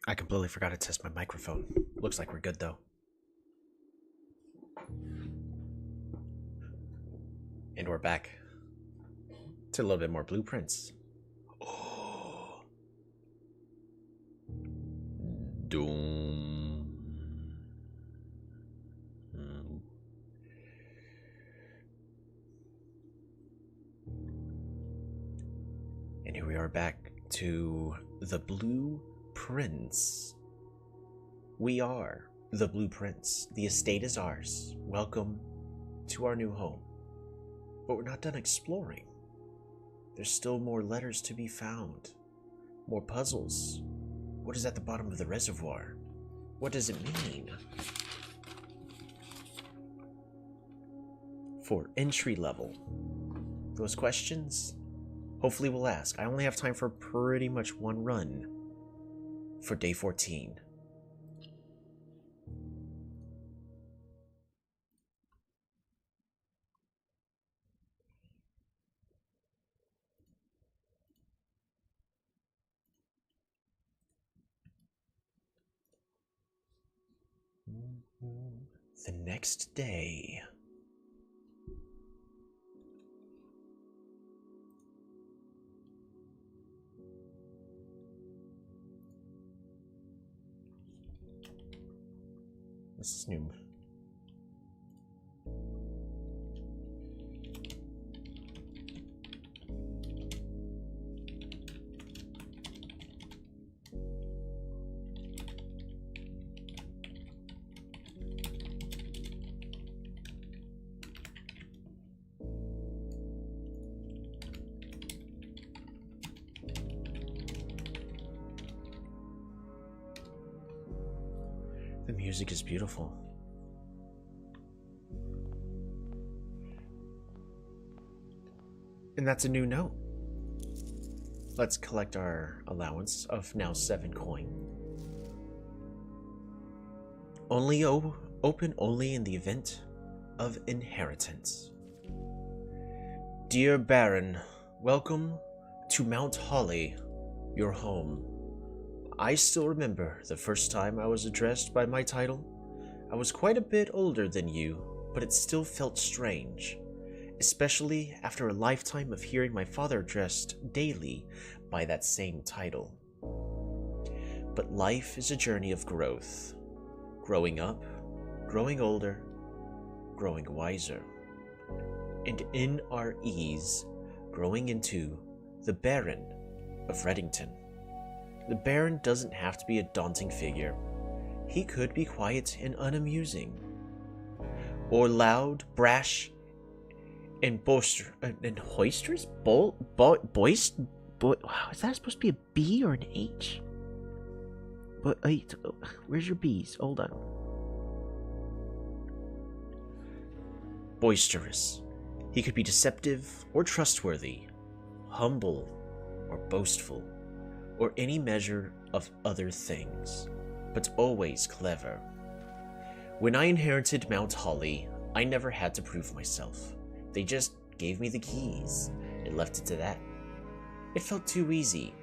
I completely forgot to test my microphone. Looks like we're good though. And we're back to a little bit more blueprints. Oh. Doom. And here we are back to the blueprints. We are the blueprints. The estate is ours. Welcome to our new home. But we're not done exploring. There's still more letters to be found. More puzzles. What is at the bottom of the reservoir? What does it mean? For entry level. Those questions, hopefully we'll ask. I only have time for pretty much one run for day 14. The next day. This is new. The music is beautiful. And that's a new note. Let's collect our allowance of now 7 coin. Open only in the event of inheritance. Dear Baron, welcome to Mount Holly, your home. I still remember the first time I was addressed by my title. I was quite a bit older than you, but it still felt strange, especially after a lifetime of hearing my father addressed daily by that same title. But life is a journey of growth. Growing up, growing older, growing wiser. And in our ease, growing into the Baron of Reddington. The Baron doesn't have to be a daunting figure. He could be quiet and unamusing. Or loud, brash, and boisterous. Wow, is that supposed to be a B or an H? But wait, where's your B's? Hold on. Boisterous. He could be deceptive or trustworthy, humble or boastful, or any measure of other things, but always clever. When I inherited Mount Holly, I never had to prove myself. They just gave me the keys and left it to that. It felt too easy,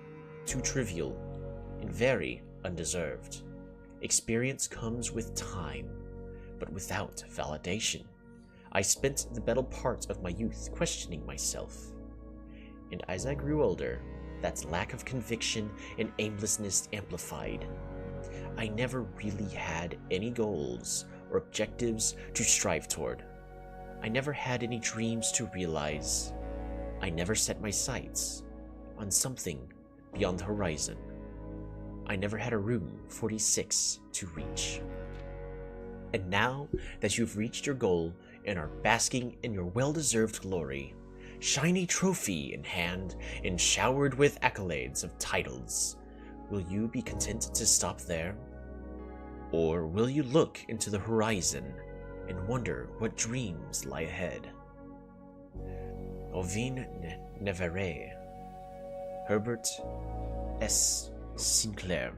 too trivial, and very undeserved. Experience comes with time, but without validation. I spent the better part of my youth questioning myself. And as I grew older, that lack of conviction and aimlessness amplified. I never really had any goals or objectives to strive toward. I never had any dreams to realize. I never set my sights on something beyond the horizon. I never had a room 46 to reach. And now that you've reached your goal and are basking in your well-deserved glory, shiny trophy in hand and showered with accolades of titles, will you be content to stop there? Or will you look into the horizon and wonder what dreams lie ahead? Ovine Nevere, Herbert S. Sinclair.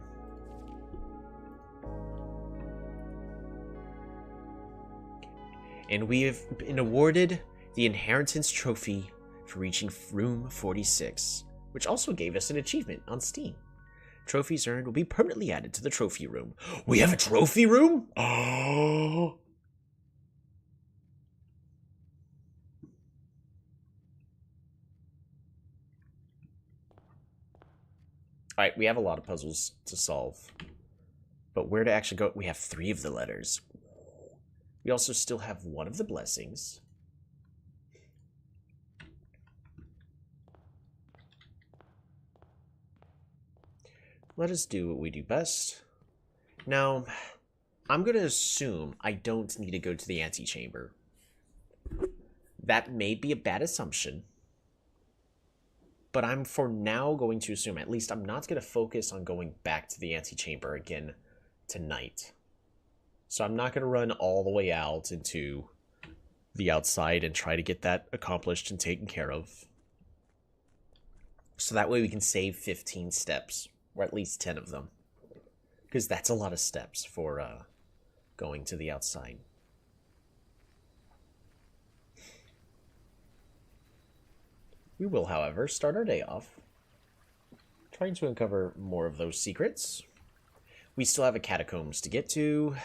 And we have been awarded the Inheritance Trophy for reaching room 46, which also gave us an achievement on Steam. Trophies earned will be permanently added to the trophy room. We have a trophy room? Oh. Alright, we have a lot of puzzles to solve. But where to actually go? We have 3 of the letters. We also still have 1 of the blessings. Let us do what we do best. Now, I'm going to assume I don't need to go to the antechamber. That may be a bad assumption. But I'm for now going to assume, at least I'm not going to focus on going back to the antechamber again tonight. So I'm not going to run all the way out into the outside and try to get that accomplished and taken care of. So that way we can save 15 steps, or at least 10 of them. Because that's a lot of steps for going to the outside. We will, however, start our day off trying to uncover more of those secrets. We still have a catacombs to get to.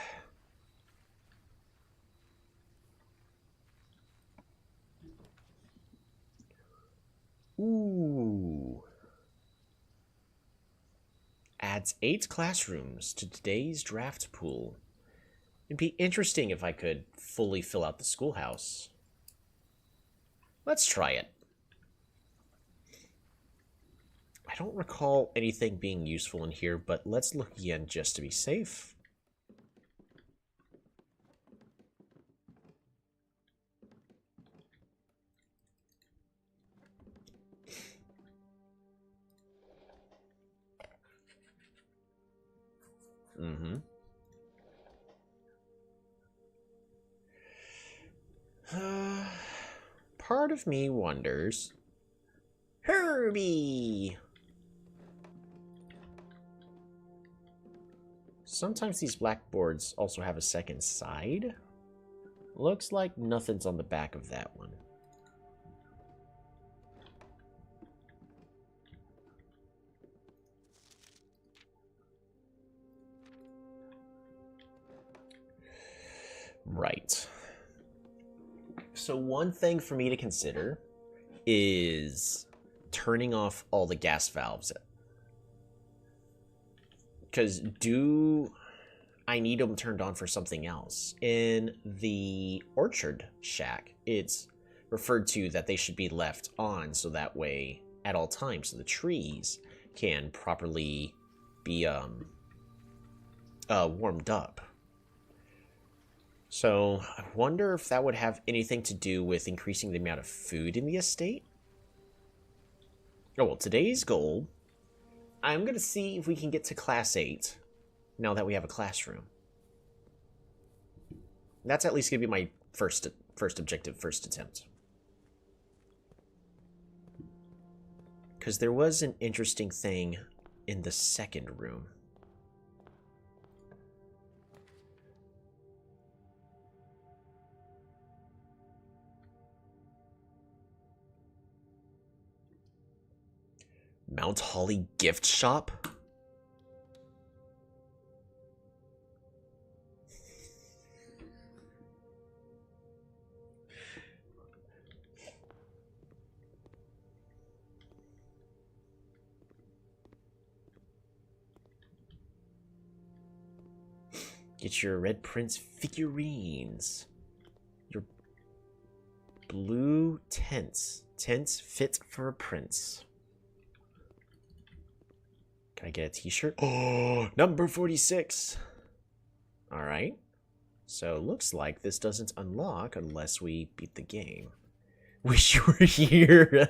Ooh. Adds 8 classrooms to today's draft pool. It'd be interesting if I could fully fill out the schoolhouse. Let's try it. I don't recall anything being useful in here, but let's look again just to be safe. Part of me wonders... Herbie! Sometimes these blackboards also have a second side. Looks like nothing's on the back of that one. Right. So one thing for me to consider is turning off all the gas valves. Because I need them turned on for something else. In the orchard shack, it's referred to that they should be left on so that way at all times so the trees can properly be warmed up. So I wonder if that would have anything to do with increasing the amount of food in the estate. Oh, well, today's goal, I'm going to see if we can get to Class 8 now that we have a classroom. That's at least going to be my first objective, first attempt. Because there was an interesting thing in the second room. Mount Holly gift shop? Get your Red Prince figurines. Your blue tents. Tents fit for a prince. Can I get a t-shirt? Oh, number 46. All right. So looks like this doesn't unlock unless we beat the game. Wish you were here.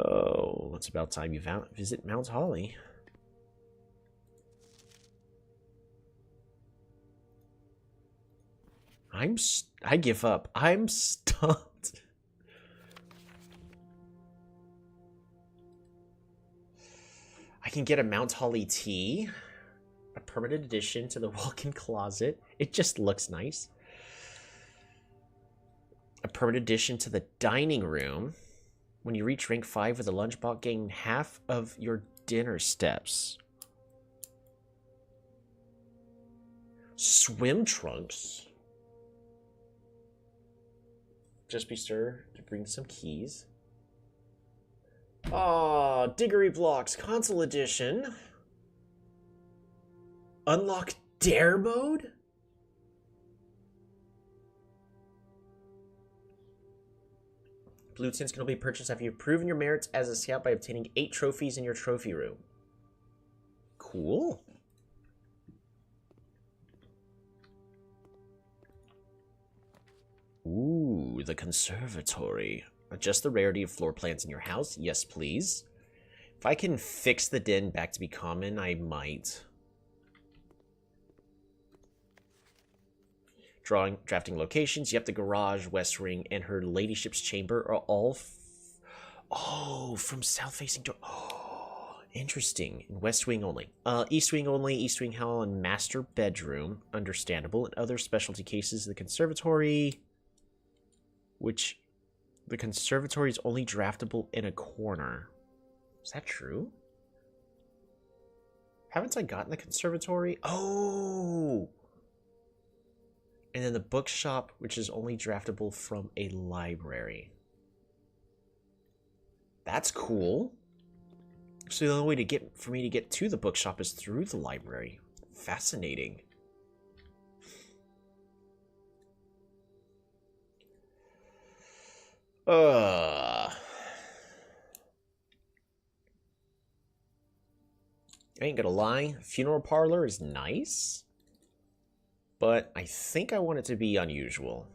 Oh, it's about time you visit Mount Holly. I give up. I'm stumped. I can get a Mount Holly tea, a permanent addition to the walk-in closet. It just looks nice. A permanent addition to the dining room. When you reach rank 5 with a lunchbox, gain half of your dinner steps. Swim trunks. Just be sure to bring some keys. Aw, Diggory Blocks Console Edition. Unlock Dare Mode? Blue tins can only be purchased after you've proven your merits as a scout by obtaining 8 trophies in your trophy room. Cool. Ooh, the conservatory. Adjust the rarity of floor plans in your house. Yes, please. If I can fix the den back to be common, I might. Drafting locations. Yep, the garage, west wing, and her ladyship's chamber are all... oh, from south-facing door. Oh, interesting. In west wing only. East wing only. East wing hall and master bedroom. Understandable. In other specialty cases, the conservatory... which... the conservatory is only draftable in a corner. Is that true? Haven't I gotten the conservatory? Oh! And then the bookshop, which is only draftable from a library. That's cool. So the only way for me to get to the bookshop is through the library. Fascinating. I ain't gonna lie, funeral parlor is nice, but I think I want it to be unusual.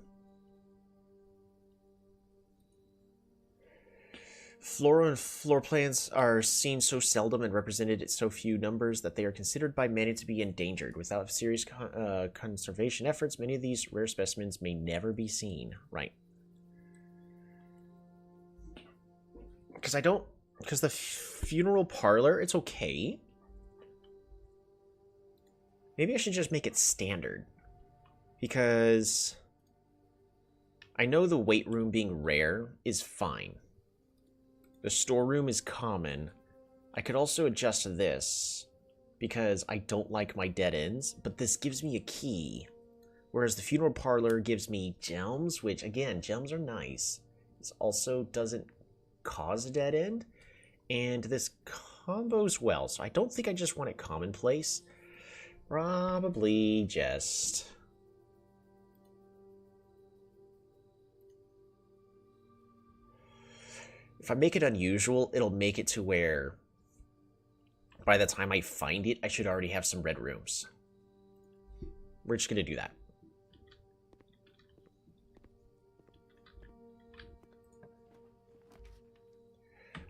Flora and floor plans are seen so seldom and represented in so few numbers that they are considered by many to be endangered. Without serious conservation efforts, many of these rare specimens may never be seen. Right. Because the funeral parlor, it's okay. Maybe I should just make it standard. Because I know the weight room being rare is fine. The storeroom is common. I could also adjust this because I don't like my dead ends, but this gives me a key. Whereas the funeral parlor gives me gems, which again, gems are nice. This also doesn't cause a dead end. And this combos well, so I don't think I just want it commonplace. Probably just... if I make it unusual, it'll make it to where by the time I find it, I should already have some red rooms. We're just going to do that.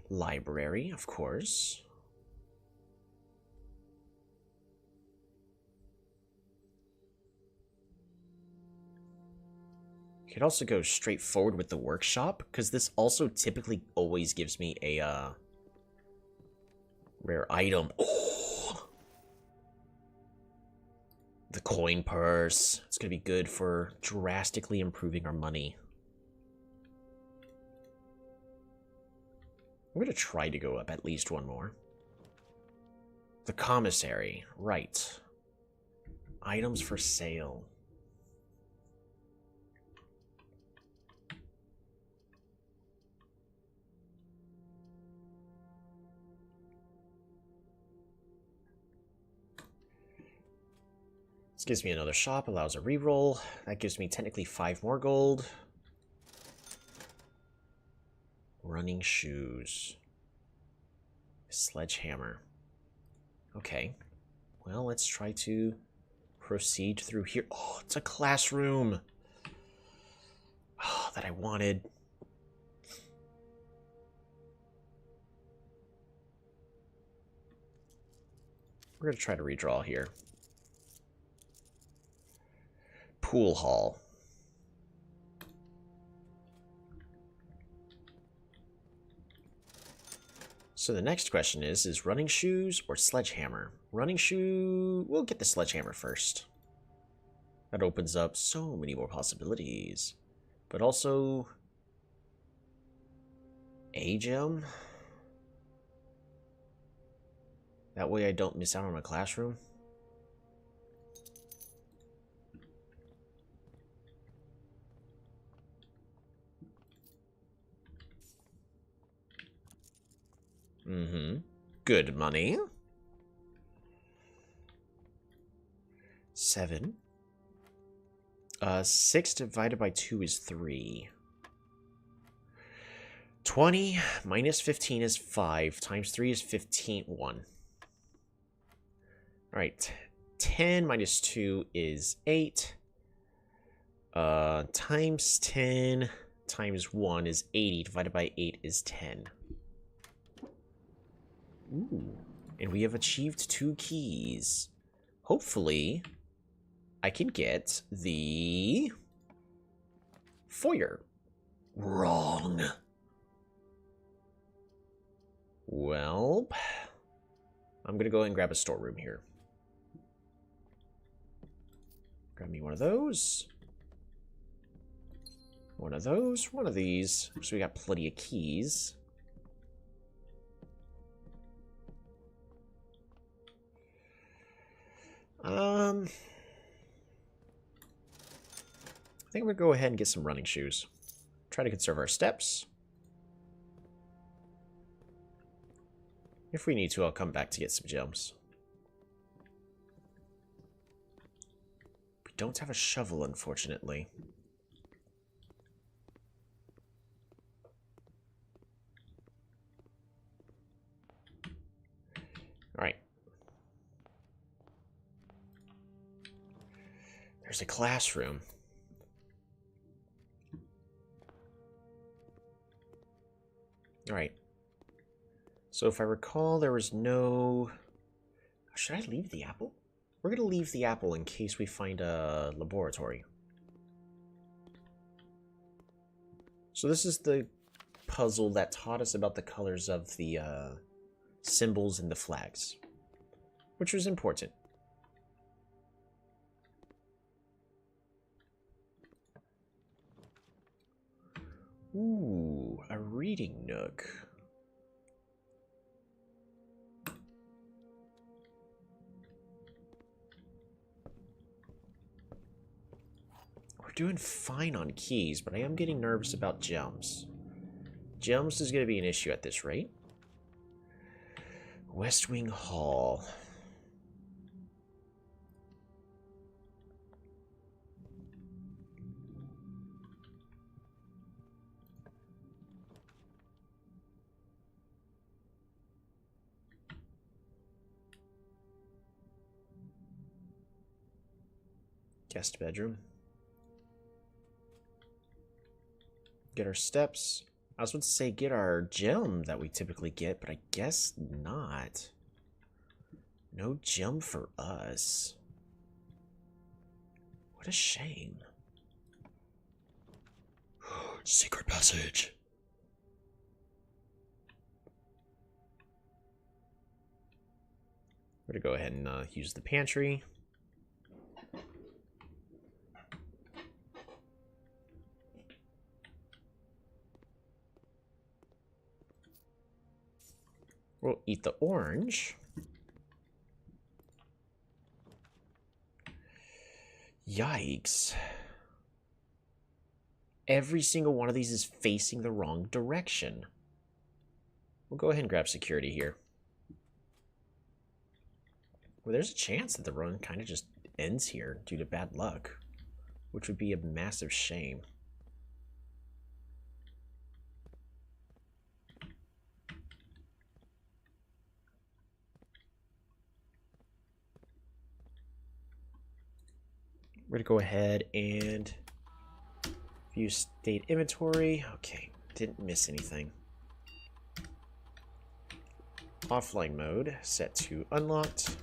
Library, of course. You could also go straight forward with the workshop, because this also typically always gives me a rare item. Oh! The coin purse. It's going to be good for drastically improving our money. I'm going to try to go up at least one more. The commissary. Right. Items for sale. This gives me another shop, allows a reroll. That gives me technically 5 more gold. Running shoes. Sledgehammer. Okay. Well, let's try to proceed through here. Oh, it's a classroom. Oh, that I wanted. We're going to try to redraw here. Pool hall. So the next question is running shoes or sledgehammer? Running shoe... we'll get the sledgehammer first. That opens up so many more possibilities. But also... a gem. That way I don't miss out on a classroom. Mm-hmm. Good money. 7. 6 divided by 2 is 3. 20 minus 15 is 5. Times 3 is 15. 1. Alright. 10 minus 2 is 8. Times 10 times 1 is 80. Divided by 8 is 10. Ooh. And we have achieved 2 keys. Hopefully, I can get the foyer. Wrong. Well, I'm going to go ahead and grab a storeroom here. Grab me one of those. One of those. One of these. So we got plenty of keys. I think I'm going to go ahead and get some running shoes. Try to conserve our steps. If we need to, I'll come back to get some gems. We don't have a shovel, unfortunately. Alright. There's a classroom. Alright. So if I recall, there was no... Should I leave the apple? We're going to leave the apple in case we find a laboratory. So this is the puzzle that taught us about the colors of the symbols and the flags, which was important. Ooh, a reading nook. We're doing fine on keys, but I am getting nervous about gems. Gems is going to be an issue at this rate. West Wing Hall. Guest bedroom. Get our steps. I was about to say get our gem that we typically get, but I guess not. No gem for us. What a shame. Secret passage. We're gonna go ahead and use the pantry. We'll eat the orange. Yikes. Every single one of these is facing the wrong direction. We'll go ahead and grab security here. Well, there's a chance that the run kind of just ends here due to bad luck, which would be a massive shame. We're going to go ahead and view state inventory. Okay, didn't miss anything. Offline mode set to unlocked.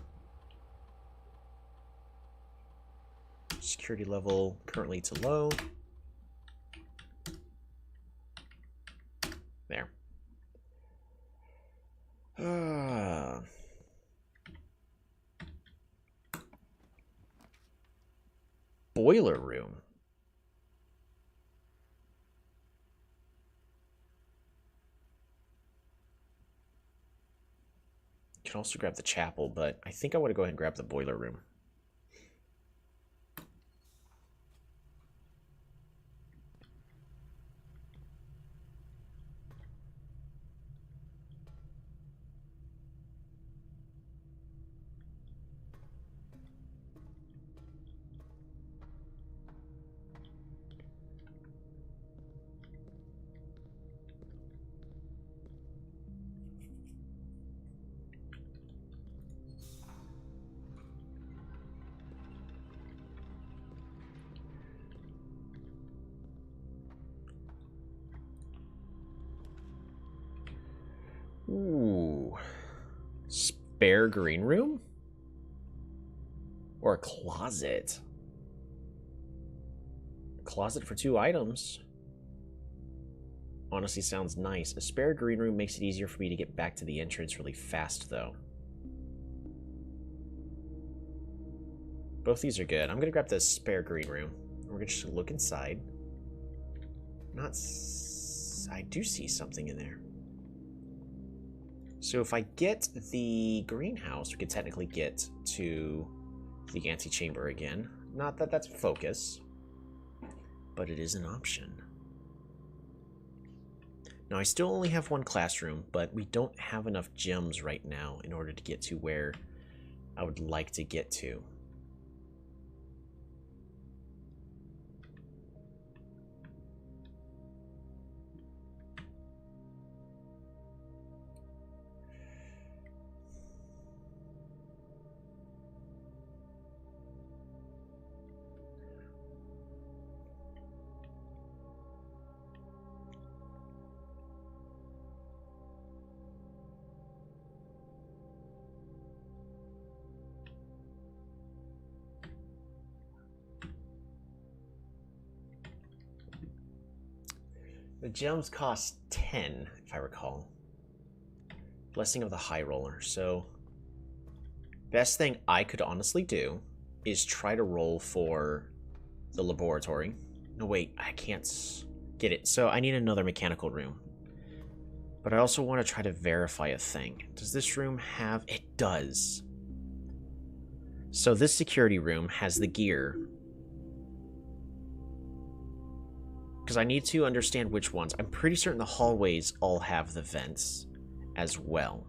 Security level currently to low. There. Boiler room. Can also grab the chapel, but I think I want to go ahead and grab the boiler room. Ooh. Spare green room? Or a closet? Closet for 2 items. Honestly sounds nice. A spare green room makes it easier for me to get back to the entrance really fast, though. Both these are good. I'm going to grab the spare green room. We're going to just look inside. I do see something in there. So if I get the greenhouse, we could technically get to the antechamber again. Not that that's focus, but it is an option. Now, I still only have 1 classroom, but we don't have enough gems right now in order to get to where I would like to get to. The gems cost 10, if I recall. Blessing of the High Roller. So, best thing I could honestly do is try to roll for the laboratory. No, wait, I can't get it. So I need another mechanical room. But I also want to try to verify a thing. Does this room have... It does. So this security room has the gear. Because I need to understand which ones. I'm pretty certain the hallways all have the vents as well.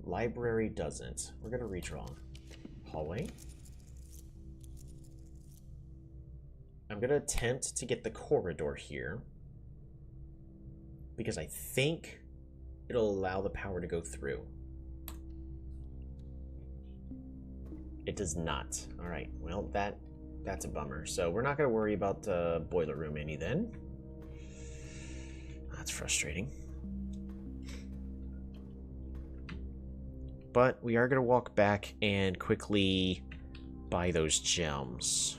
Library doesn't. We're going to redraw. Hallway. I'm going to attempt to get the corridor here, because I think it'll allow the power to go through. It does not. All right, well, that's a bummer. So we're not going to worry about the boiler room any then. That's frustrating. But we are going to walk back and quickly buy those gems.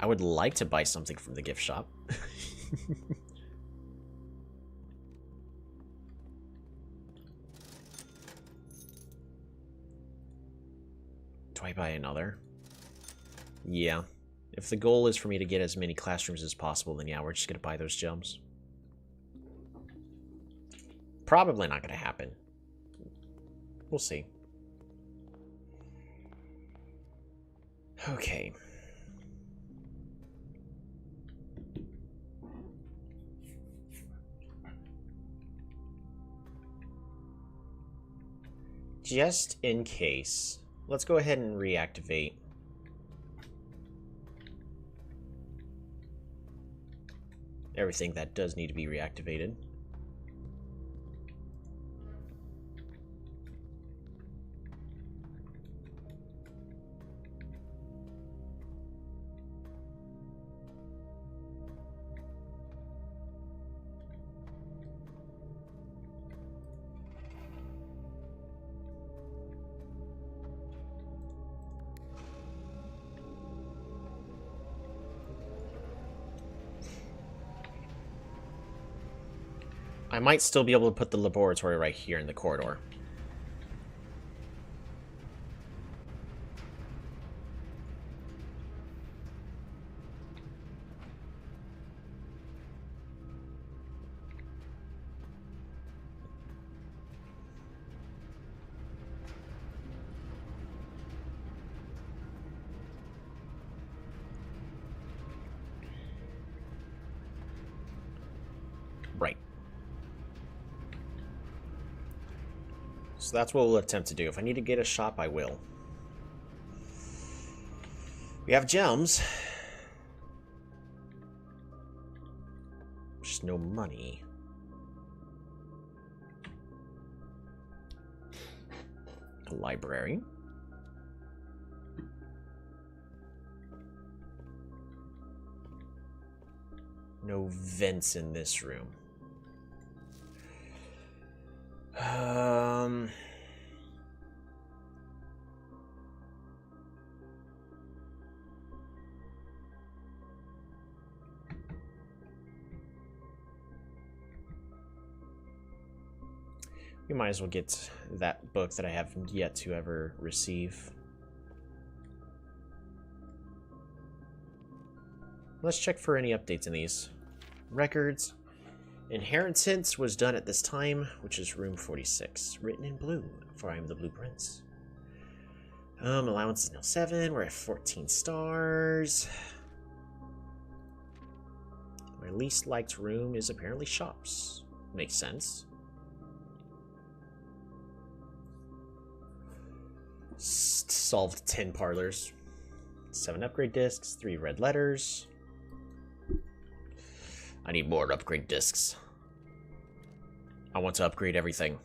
I would like to buy something from the gift shop. Do I buy another? Yeah. If the goal is for me to get as many classrooms as possible, then yeah, we're just going to buy those gems. Probably not going to happen. We'll see. Okay. Just in case, let's go ahead and reactivate. Everything that does need to be reactivated. I might still be able to put the laboratory right here in the corridor. Right. So that's what we'll attempt to do. If I need to get a shop, I will. We have gems. Just no money. A library. No vents in this room. We might as well get that book that I have yet to ever receive. Let's check for any updates in these. Records. Inheritance was done at this time, which is room 46. Written in blue, for I am the Blue Prince. Allowance is now 7. We're at 14 stars. My least liked room is apparently shops. Makes sense. Solved 10 parlors. 7 upgrade discs, 3 red letters. I need more upgrade discs. I want to upgrade everything.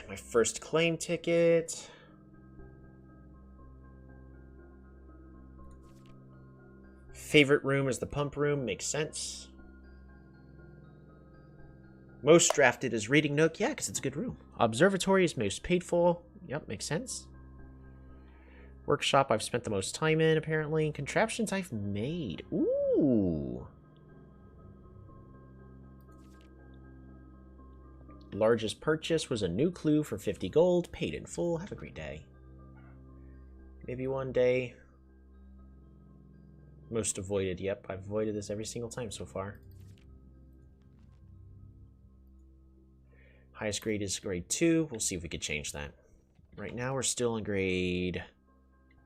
My first claim ticket. Favorite room is the pump room, makes sense. Most drafted is reading nook, yeah, because it's a good room. Observatory is most paid for, yep, makes sense. Workshop I've spent the most time in, apparently. Contraptions I've made, ooh. Largest purchase was a new clue for 50 gold, paid in full. Have a great day. Maybe one day. Most avoided, yep, I've avoided this every single time so far. Highest grade is grade 2. We'll see if we could change that. Right now we're still in grade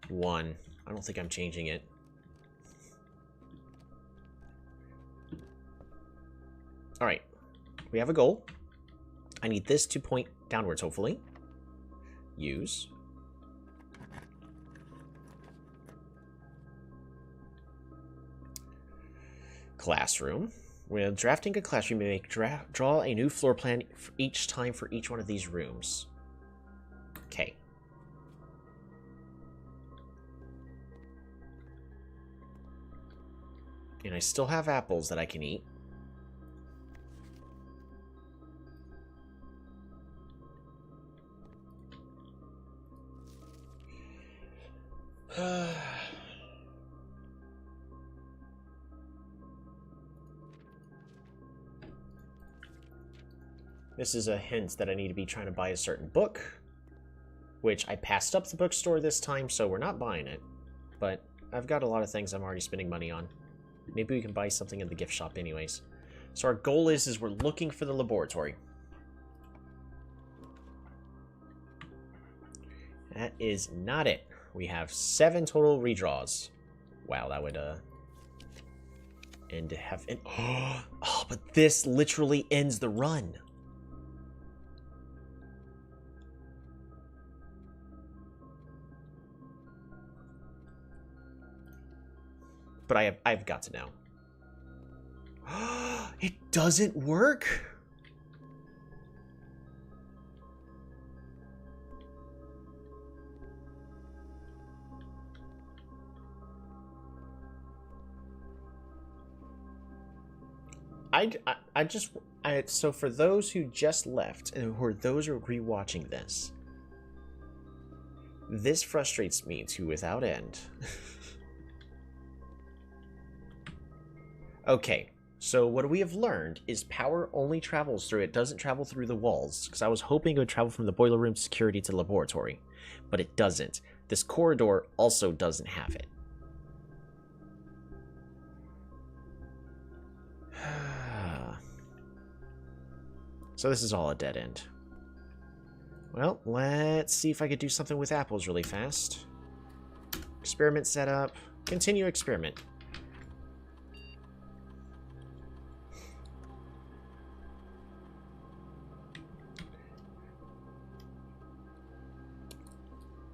1. I don't think I'm changing it. Alright. We have a goal. I need this to point downwards, hopefully. Use. Classroom. When drafting a classroom, you may draw a new floor plan for each time for each one of these rooms. Okay. And I still have apples that I can eat. This is a hint that I need to be trying to buy a certain book, which I passed up the bookstore this time, so we're not buying it. But I've got a lot of things I'm already spending money on. Maybe we can buy something in the gift shop anyways. So our goal is we're looking for the laboratory. That is not it. We have 7 total redraws. Wow, that would end to have an oh, but this literally ends the run. But I've got to know. It doesn't work? So for those who just left and those who are rewatching this, This frustrates me to without end. Okay, so what we have learned is power only travels through it, doesn't travel through the walls, because I was hoping it would travel from the boiler room security to the laboratory, but it doesn't. This corridor also doesn't have it. So this is all a dead end. Well, let's see if I could do something with apples really fast. Experiment setup. Continue experiment.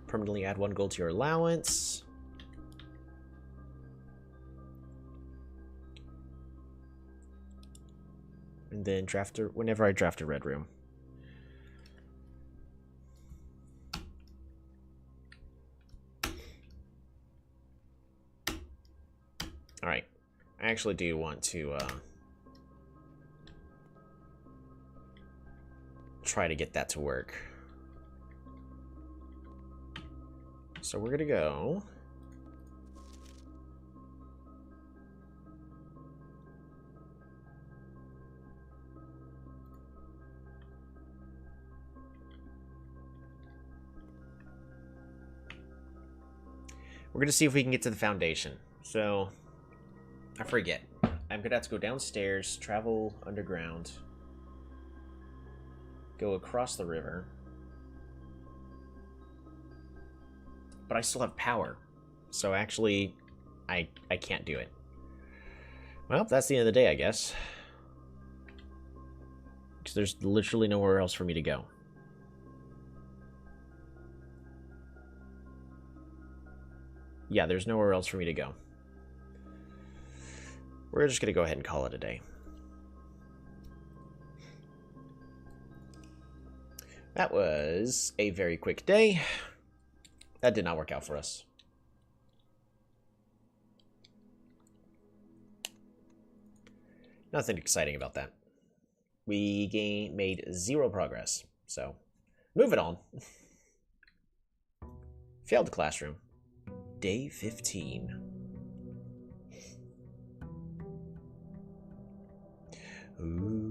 Permanently add 1 gold to your allowance. And then whenever I draft a red room. Alright. I actually do want to try to get that to work. So we're gonna go. We're gonna see if we can get to the foundation. So I forget. I'm gonna have to go downstairs, travel underground, go across the river. But I still have power. So actually, I can't do it. Well, that's the end of the day, I guess. Because there's literally nowhere else for me to go. Yeah, there's nowhere else for me to go. We're just gonna go ahead and call it a day. That was a very quick day. That did not work out for us. Nothing exciting about that. We made 0 progress. So, moving on. Failed classroom. Day 15. Ooh.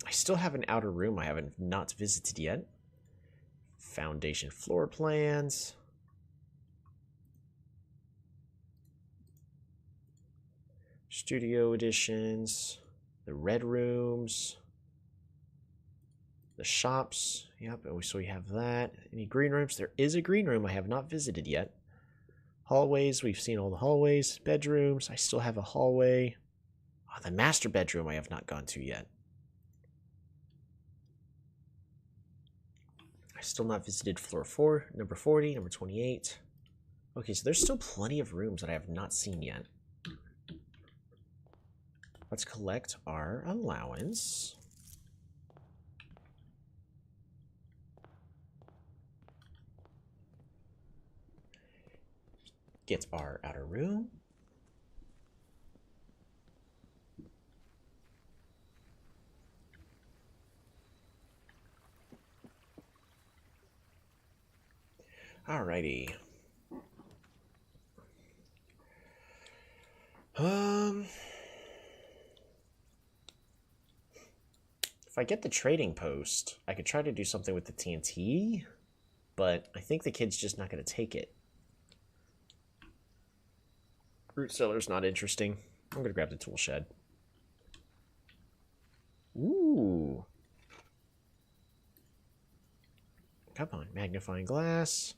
I still have an outer room I haven't not visited yet. Foundation floor plans. Studio additions. The red rooms. The shops. Yep, so we have that. Any green rooms? There is a green room I have not visited yet. Hallways, we've seen all the hallways. Bedrooms, I still have a hallway. Oh, the master bedroom I have not gone to yet. I still not visited floor 4, number 40, number 28. Okay, so there's still plenty of rooms that I have not seen yet. Let's collect our allowance. Get our outer room. Alrighty. If I get the trading post, I could try to do something with the TNT, but I think the kid's just not going to take it. Root cellar's not interesting. I'm going to grab the tool shed. Ooh. Come on, magnifying glass.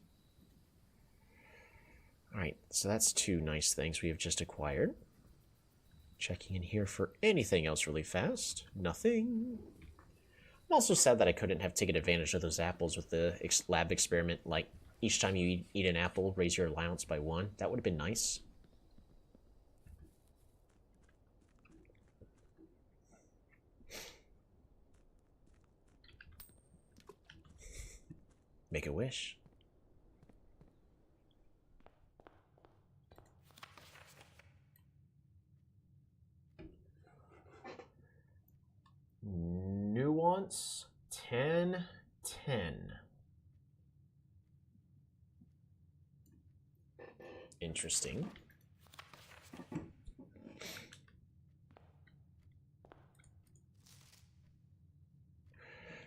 Alright, so that's 2 nice things we have just acquired. Checking in here for anything else really fast. Nothing. I'm also sad that I couldn't have taken advantage of those apples with the lab experiment. Like, each time you eat an apple, raise your allowance by 1. That would have been nice. Make a wish. Nuance 1010. Interesting.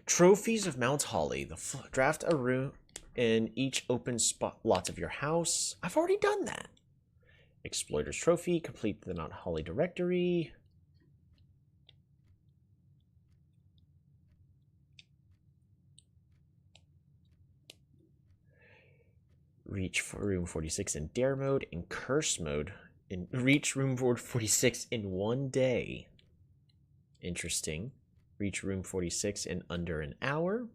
Trophies of Mount Holly. Draft a room in each open spot lots of your house. I've already done that. Exploiter's Trophy. Complete the Mount Holly directory. Reach for room 46 in dare mode. In curse mode. Reach room 46 in 1 day. Interesting. Reach room 46 in under an hour.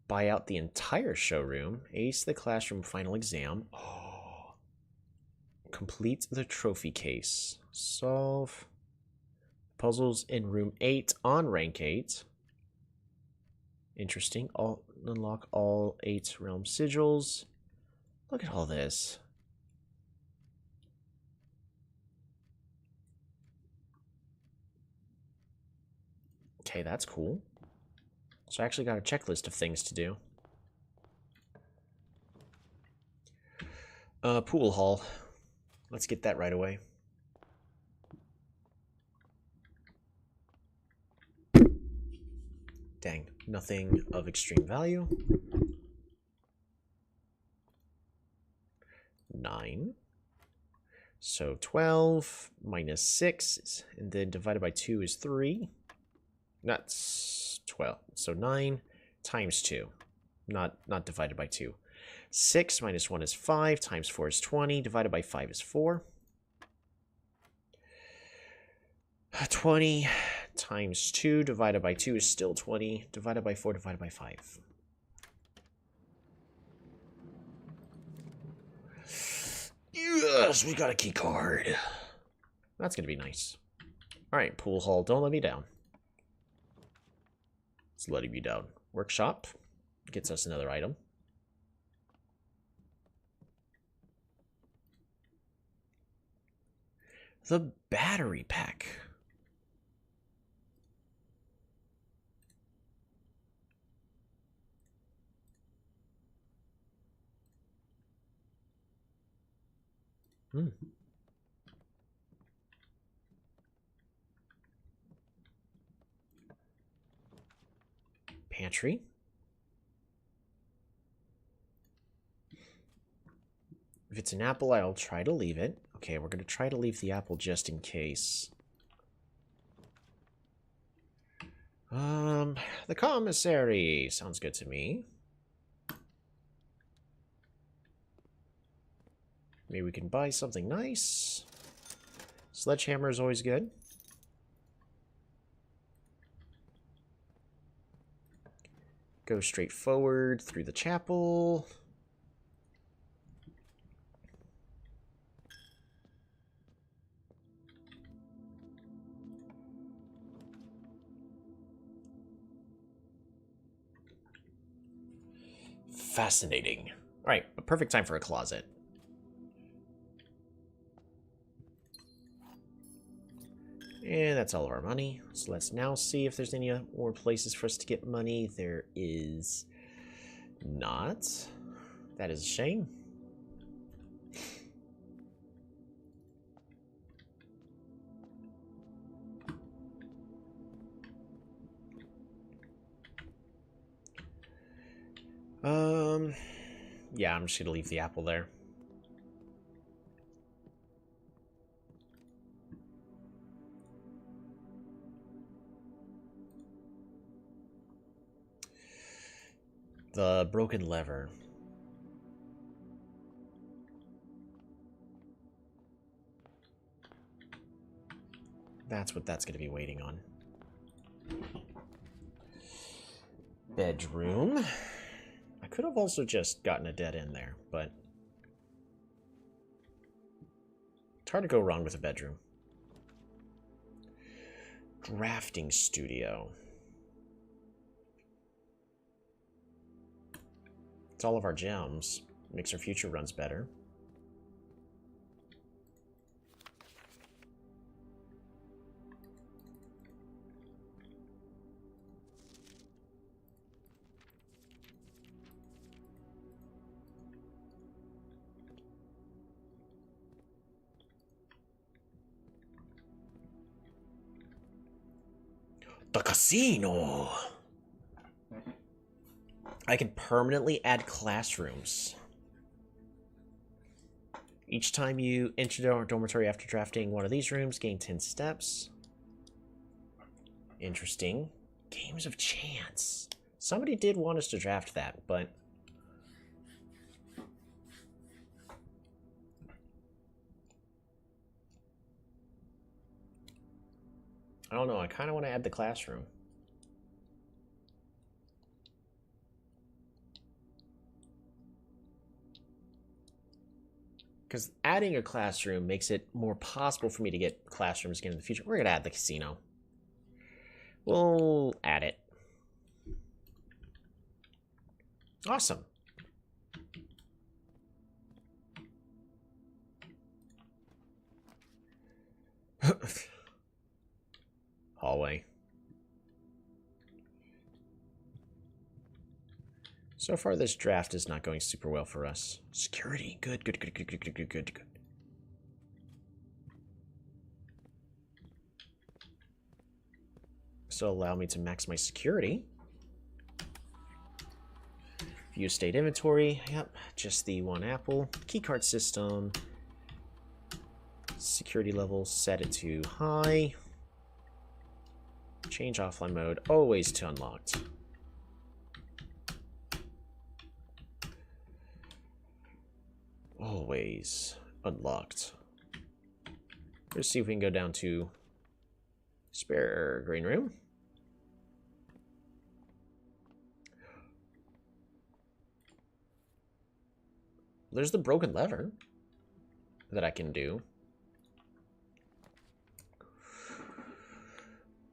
Buy out the entire showroom. Ace the classroom final exam. Oh. Complete the trophy case. Solve puzzles in room 8 on rank 8. Interesting. Unlock all 8 realm sigils. Look at all this. Okay, that's cool. So I actually got a checklist of things to do. Pool hall. Let's get that right away. Dang, nothing of extreme value. 9. So 12 minus 6, and then divided by 2 is 3. That's 12. So 9 times 2. Not divided by 2. 6 minus 1 is 5, times 4 is 20, divided by 5 is 4. 20 times 2 divided by 2 is still 20, divided by 4 divided by 5. Yes, we got a key card. That's going to be nice. Alright, pool hall, don't let me down. It's letting me down. Workshop gets us another item. The battery pack. Pantry. If it's an apple, I'll try to leave it. Okay, we're going to try to leave the apple just in case. The commissary. Sounds good to me. Maybe we can buy something nice. Sledgehammer is always good. Go straight forward through the chapel. Fascinating. All right, a perfect time for a closet. And that's all of our money. So let's now see if there's any more places for us to get money. There is not. That is a shame. Yeah, I'm just gonna leave the apple there. The broken lever. That's what that's going to be waiting on. Bedroom. I could have also just gotten a dead end there, but it's hard to go wrong with a bedroom. Drafting studio. It's all of our gems. Makes our future runs better. The casino! I can permanently add classrooms. Each time you enter the dormitory after drafting one of these rooms, gain 10 steps. Interesting. Games of chance. Somebody did want us to draft that, but... I don't know, I kind of want to add the classroom. Because adding a classroom makes it more possible for me to get classrooms again in the future. We're going to add the casino. We'll add it. Awesome. Hallway. So far, this draft is not going super well for us. Security. Good, good, good, good, good, good, good, good, good. So allow me to max my security. View state inventory. Yep, just the one apple. Keycard system. Security level, set it to high. Change offline mode, always to unlocked. Always unlocked. Let's see if we can go down to spare green room. There's the broken lever that I can do.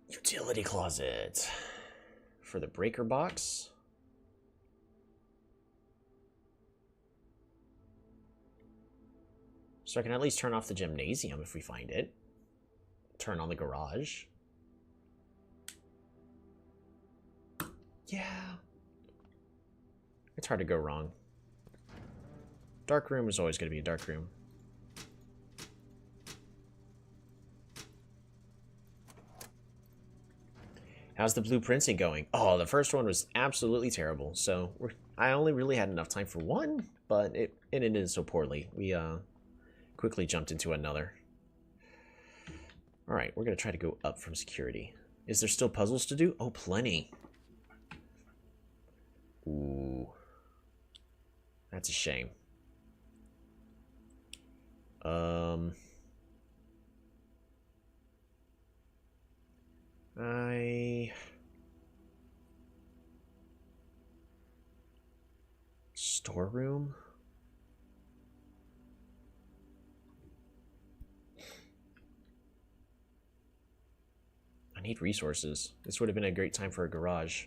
Utility closet for the breaker box. So I can at least turn off the gymnasium if we find it. Turn on the garage. Yeah. It's hard to go wrong. Dark room is always going to be a dark room. How's the blueprinting going? Oh, the first one was absolutely terrible. So I only really had enough time for one, but it ended so poorly. We quickly jumped into another. All right, we're going to try to go up from security. Is there still puzzles to do? Oh, plenty. Ooh. That's a shame. Storeroom? I need resources. This would have been a great time for a garage.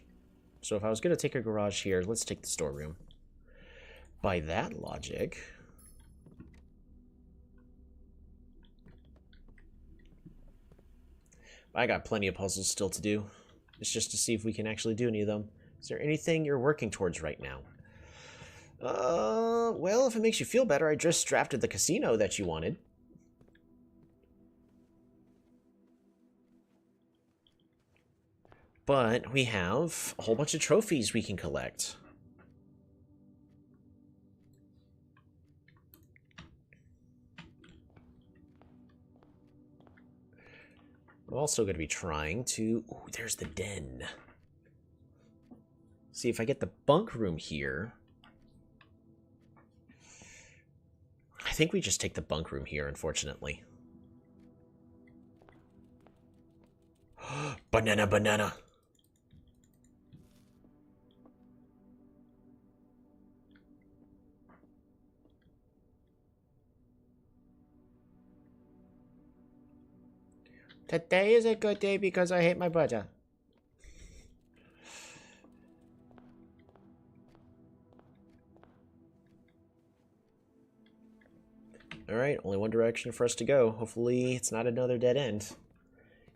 So if I was going to take a garage here, let's take the storeroom. By that logic... I got plenty of puzzles still to do. It's just to see if we can actually do any of them. Is there anything you're working towards right now? Well, if it makes you feel better, I just drafted the casino that you wanted. But we have a whole bunch of trophies we can collect. I'm also going to be trying to... Ooh, there's the den. See, if I get the bunk room here... I think we just take the bunk room here, unfortunately. Banana, banana! Today is a good day because I hate my brother. Alright, only one direction for us to go. Hopefully it's not another dead end.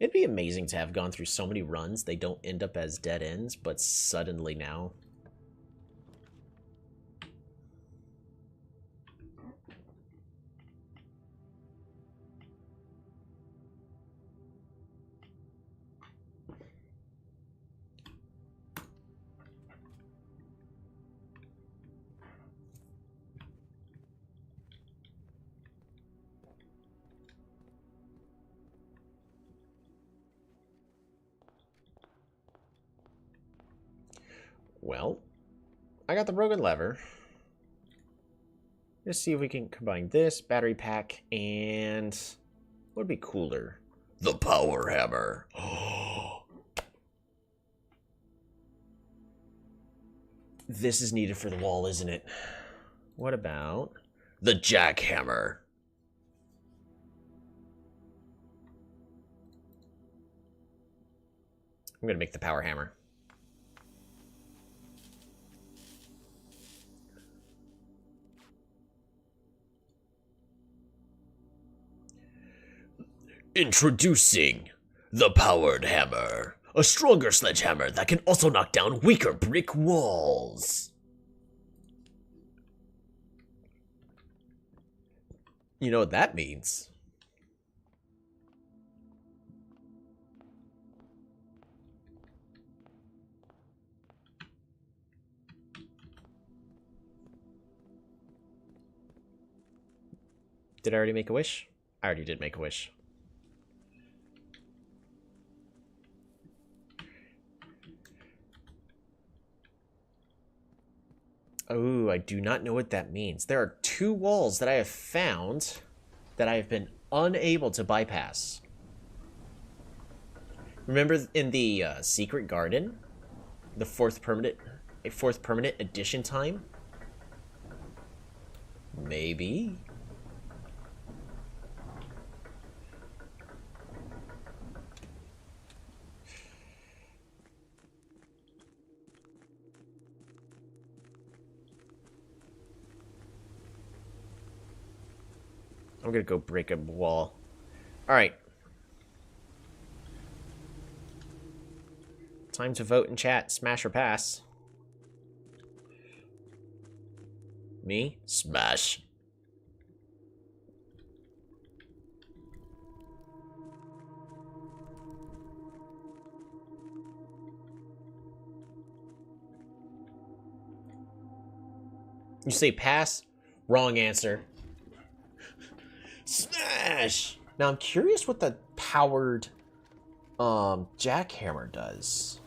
It'd be amazing to have gone through so many runs they don't end up as dead ends, but suddenly now. Well, I got the broken lever. Let's see if we can combine this, battery pack, and what would be cooler? The power hammer. This is needed for the wall, isn't it? What about the jackhammer? I'm gonna make the power hammer. Introducing the powered hammer. A stronger sledgehammer that can also knock down weaker brick walls. You know what that means? Did I already make a wish? I already did make a wish. Oh, I do not know what that means. There are 2 walls that I have found that I have been unable to bypass. Remember in the secret garden? The 4th permanent edition time? Maybe. I'm gonna go break a wall. Alright. Time to vote in chat. Smash or pass? Me? Smash. You say pass? Wrong answer. Smash! Now I'm curious what the powered jackhammer does.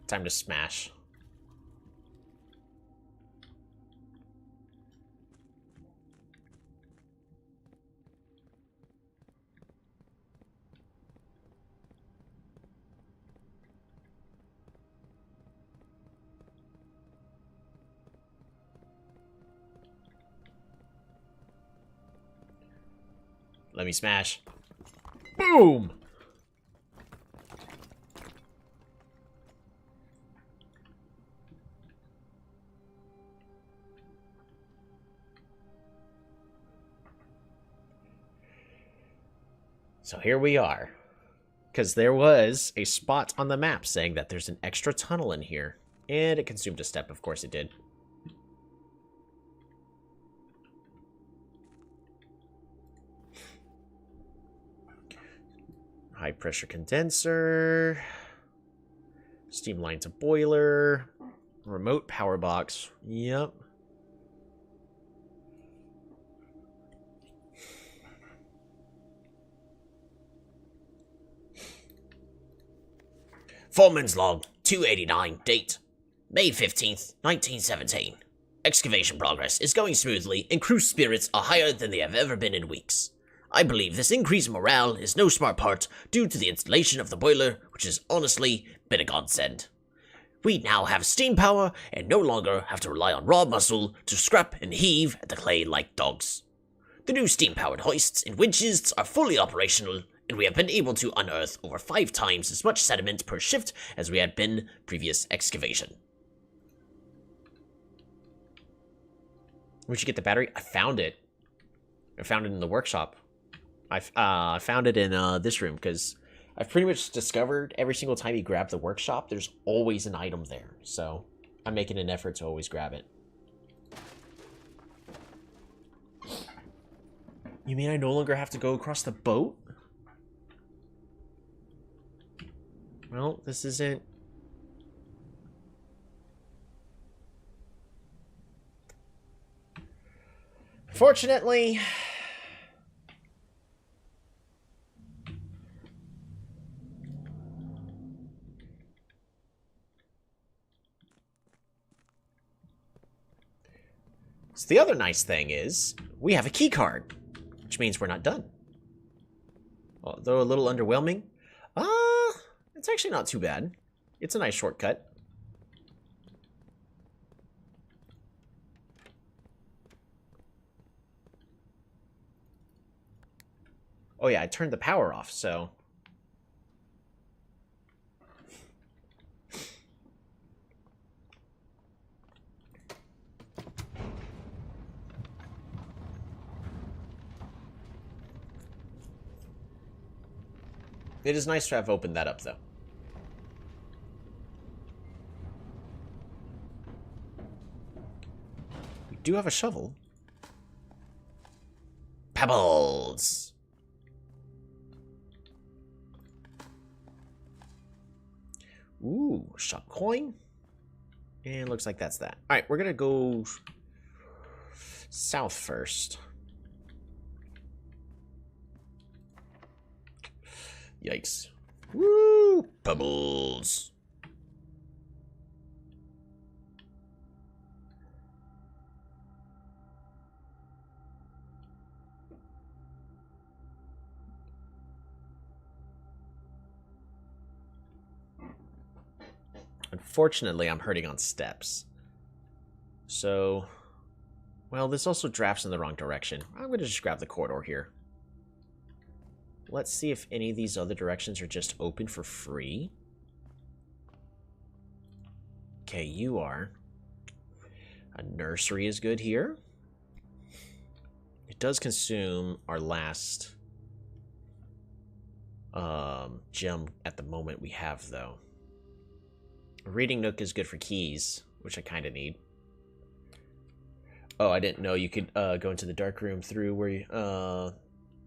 Time to smash. Let me smash. Boom! So here we are. Because there was a spot on the map saying that there's an extra tunnel in here. And it consumed a step, of course it did. High pressure condenser. Steam line to boiler. Remote power box. Yep. Foreman's log, 289, date, May 15th, 1917. Excavation progress is going smoothly and crew spirits are higher than they have ever been in weeks. I believe this increased morale is no smart part due to the installation of the boiler, which has honestly been a godsend. We now have steam power and no longer have to rely on raw muscle to scrap and heave at the clay like dogs. The new steam-powered hoists and winches are fully operational, and we have been able to unearth over 5 times as much sediment per shift as we had been previous excavation. Where'd you get the battery? I found it. I found it in the workshop. I found it in this room, because I've pretty much discovered every single time you grab the workshop, there's always an item there. So I'm making an effort to always grab it. You mean I no longer have to go across the boat? Well, this isn't... Fortunately... So the other nice thing is, we have a key card, which means we're not done. Although a little underwhelming. It's actually not too bad. It's a nice shortcut. Oh yeah, I turned the power off, so... It is nice to have opened that up, though. We do have a shovel. Pebbles! Ooh, shop coin. And looks like that's that. Alright, we're gonna go south first. Yikes. Woo! Pebbles! Unfortunately, I'm hurting on steps. So, well, this also drafts in the wrong direction. I'm going to just grab the corridor here. Let's see if any of these other directions are just open for free. Okay, you are. A nursery is good here. It does consume our last gem at the moment we have, though. A reading nook is good for keys, which I kind of need. Oh, I didn't know you could go into the dark room through where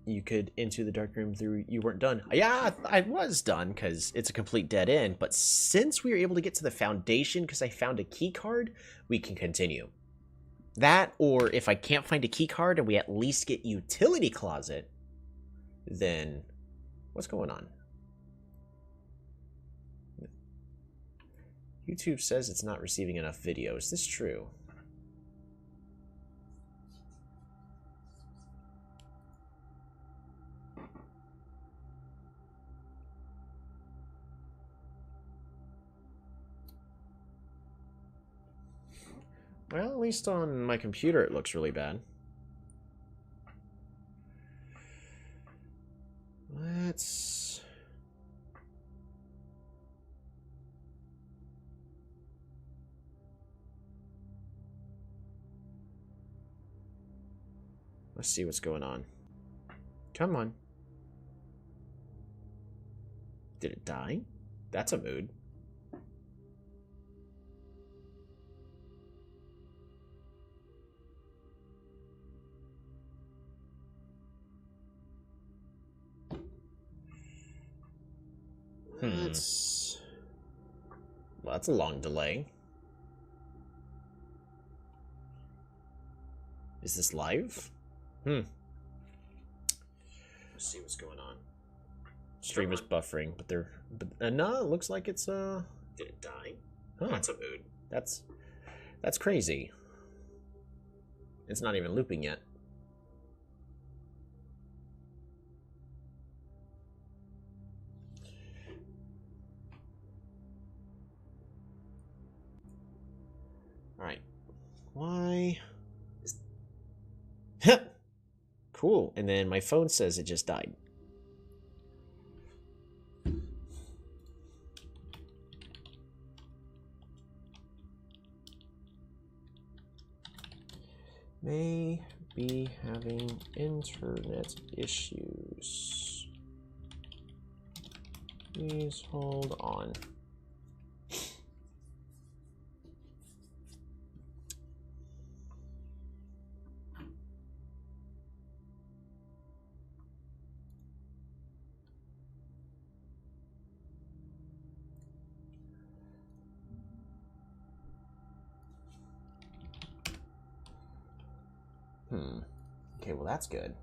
you could into the dark room through you weren't done. Yeah, I was done because it's a complete dead end. But since we were able to get to the foundation because I found a key card, we can continue. That, or if I can't find a key card and we at least get utility closet, then what's going on? YouTube says it's not receiving enough video. Is this true? Well, at least on my computer it looks really bad. Let's... Let's see what's going on. Come on. Did it die? That's a mood. Well, that's a long delay. Is this live? Let's see what's going on. Stream is buffering, but no, it looks like it's Did it die? Huh. That's a mood. That's crazy. It's not even looping yet. Alright. Why? Cool. And then my phone says it just died. May be having internet issues. Please hold on. Okay, well that's good.